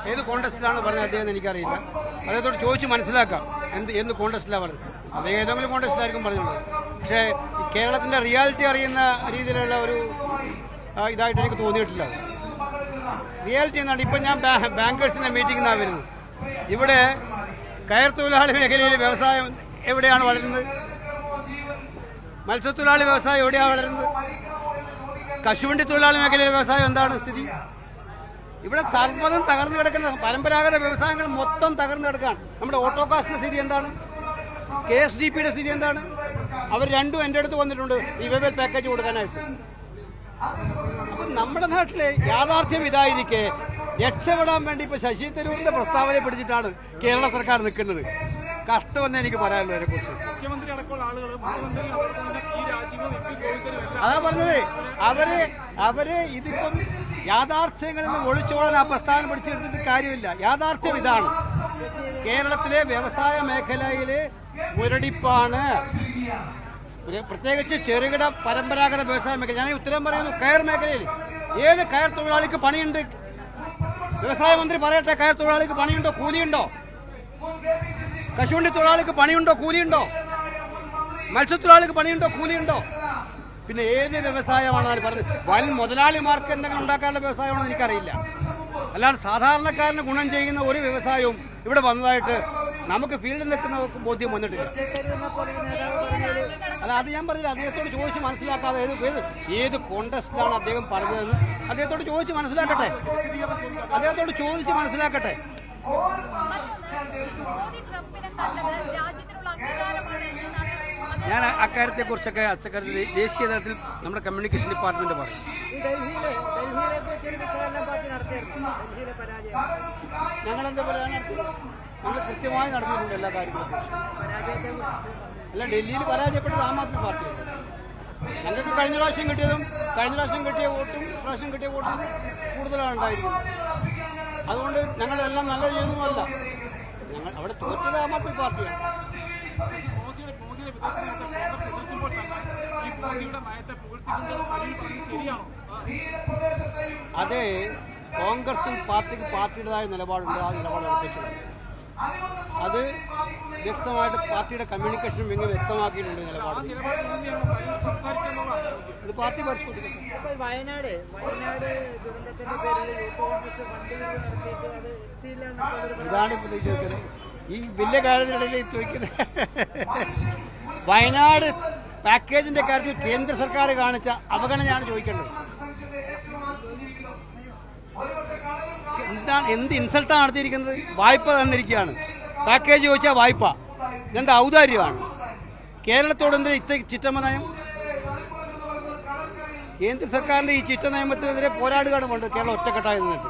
ഏത് കോൺടെസ്റ്റിലാണ് പറഞ്ഞത് അദ്ദേഹം എനിക്കറിയില്ല. അദ്ദേഹത്തോട് ചോദിച്ച് മനസ്സിലാക്കാം എന്ത് കോൺടെസ്റ്റിലാണ് പറഞ്ഞത്. അദ്ദേഹം ഏതെങ്കിലും കോൺടെസ്റ്റിലായിരിക്കും പറഞ്ഞിട്ടുണ്ട്. പക്ഷേ കേരളത്തിൻ്റെ റിയാലിറ്റി അറിയുന്ന രീതിയിലുള്ള ഒരു ഇതായിട്ട് എനിക്ക് തോന്നിയിട്ടില്ല. റിയാലിറ്റി എന്നാണ്. ഇപ്പം ഞാൻ ബാങ്കേഴ്സിൻ്റെ മീറ്റിംഗിനാണ് വരുന്നത്. ഇവിടെ കയർ തൊഴിലാളി മേഖലയിൽ വ്യവസായം എവിടെയാണ് വളരുന്നത്? മത്സ്യത്തൊഴിലാളി വ്യവസായം എവിടെയാണ് വളരുന്നത്? കശുവണ്ടി തൊഴിലാളി മേഖലയിലെ വ്യവസായം എന്താണ് സ്ഥിതി? ഇവിടെ സർവ്വതും തകർന്നു കിടക്കുന്ന പരമ്പരാഗത വ്യവസായങ്ങൾ മൊത്തം തകർന്നു കിടക്കാൻ. നമ്മുടെ ഓട്ടോകാസ്റ്റിന്റെ സ്ഥിതി എന്താണ്? KSDPയുടെ സ്ഥിതി എന്താണ്? അവർ രണ്ടും എൻ്റെ അടുത്ത് വന്നിട്ടുണ്ട് റിവൈവൽ പാക്കേജ് കൊടുക്കാനായിട്ട്. അപ്പം നമ്മുടെ നാട്ടിലെ യാഥാർത്ഥ്യം ഇതായിരിക്കെ രക്ഷപ്പെടാൻ വേണ്ടി ഇപ്പൊ ശശി തരൂരിന്റെ പ്രസ്താവനയെ പിടിച്ചിട്ടാണ് കേരള സർക്കാർ നിൽക്കുന്നത്. കഷ്ടമെന്ന് എനിക്ക് പറയാനുള്ളൂ അതിനെക്കുറിച്ച്. അതാ പറഞ്ഞത്, അവര് ഇതിപ്പം യാഥാർത്ഥ്യങ്ങളിൽ നിന്ന് ഒളിച്ചോളാൻ ആ പ്രസ്താവന പിടിച്ചെടുത്തിട്ട് കാര്യമില്ല. യാഥാർത്ഥ്യം ഇതാണ്. കേരളത്തിലെ വ്യവസായ മേഖലയിലെ മുരടിപ്പാണ്. പ്രത്യേകിച്ച് ചെറുകിട പരമ്പരാഗത വ്യവസായ മേഖല. ഞാൻ ഉത്തരം പറയുന്നു. കയർ മേഖലയിൽ ഏത് കയർ തൊഴിലാളിക്ക് പണിയുണ്ട്? വ്യവസായ മന്ത്രി പറയട്ടെ, കയർ തൊഴിലാളിക്ക് പണിയുണ്ടോ, കൂലിയുണ്ടോ? കശുവണ്ടി തൊഴിലാളിക്ക് പണിയുണ്ടോ, കൂലിയുണ്ടോ? മത്സ്യത്തൊഴിലാളിക്ക് പണിയുണ്ടോ, കൂലിയുണ്ടോ? പിന്നെ ഏത് വ്യവസായമാണ് പറഞ്ഞത്? വൻ മുതലാളിമാർക്ക് എന്തെങ്കിലും ഉണ്ടാക്കാനുള്ള വ്യവസായമാണെന്ന് എനിക്കറിയില്ല. അല്ലാതെ സാധാരണക്കാരന് ഗുണം ചെയ്യുന്ന ഒരു വ്യവസായവും ഇവിടെ വന്നതായിട്ട് നമുക്ക് ഫീൽഡിൽ നിൽക്കുന്നവർക്ക് ബോധ്യം വന്നിട്ടില്ല. അല്ല, അത് ഞാൻ പറഞ്ഞില്ല. അദ്ദേഹത്തോട് ചോദിച്ച് മനസ്സിലാക്കാതെ ഏത് കോൺടെസ്റ്റിലാണ് അദ്ദേഹം പറഞ്ഞതെന്ന് അദ്ദേഹത്തോട് ചോദിച്ച് മനസ്സിലാക്കട്ടെ. ഞാൻ അക്കാര്യത്തെക്കുറിച്ചൊക്കെ ദേശീയ തലത്തിൽ നമ്മുടെ കമ്മ്യൂണിക്കേഷൻ ഡിപ്പാർട്ട്മെന്റ് പറയും. ഞങ്ങളെന്താ പറയാൻ നടത്തി? ഞങ്ങൾ കൃത്യമായി നടത്തിയിട്ടുണ്ട് എല്ലാ കാര്യങ്ങളെക്കുറിച്ചും. അല്ല, ഡൽഹിയിൽ പരാജയപ്പെട്ടത് ആം ആദ്മി പാർട്ടിയാണ്. ഞങ്ങൾക്ക് കഴിഞ്ഞ പ്രാവശ്യം കിട്ടിയ വോട്ടും പ്രാവശ്യം കിട്ടിയ വോട്ടും കൂടുതലാണ് ഉണ്ടായിരിക്കുന്നത്. അതുകൊണ്ട് ഞങ്ങളെല്ലാം നല്ല ചെയ്യുന്നതല്ല. ഞങ്ങൾ അവിടെ തോറ്റത് ആം ആദ്മി പാർട്ടിയാണ്. അതെ, കോൺഗ്രസും പാർട്ടിയുടേതായ നിലപാടുണ്ട്. ആ നിലപാട് ഉറപ്പിച്ചിട്ടുണ്ട്. അത് വ്യക്തമായിട്ട് പാർട്ടിയുടെ കമ്മ്യൂണിക്കേഷൻ വിങ് വ്യക്തമാക്കിയിട്ടുണ്ട് നിലപാട്. ഇത് പാർട്ടി പരിശോധിക്കും. ഇതാണ് ഇപ്പോൾ ചോദിക്കുന്നത്. ഈ വലിയ കാര്യത്തിനിടയിൽ ചോദിക്കുന്നത് വയനാട് പാക്കേജിന്റെ കാര്യത്തിൽ കേന്ദ്ര സർക്കാർ കാണിച്ച അവഗണനയാണ് ചോദിക്കേണ്ടത്. എന്ത് ഇൻസൾട്ടാണ് നടത്തിയിരിക്കുന്നത്? വായ്പ തന്നിരിക്കുകയാണ്. പാക്കേജ് ചോദിച്ചാൽ വായ്പ. ഇതെന്താ ഔദാര്യമാണ്? കേരളത്തോട് എന്തിനാ ചിറ്റമ്മ നയം? കേന്ദ്ര സർക്കാരിന്റെ ഈ ചിറ്റ നിയമത്തിനെതിരെ പോരാടുകയാണ് വേണ്ടത് കേരളം ഒറ്റക്കെട്ടായി നിന്നിട്ട്.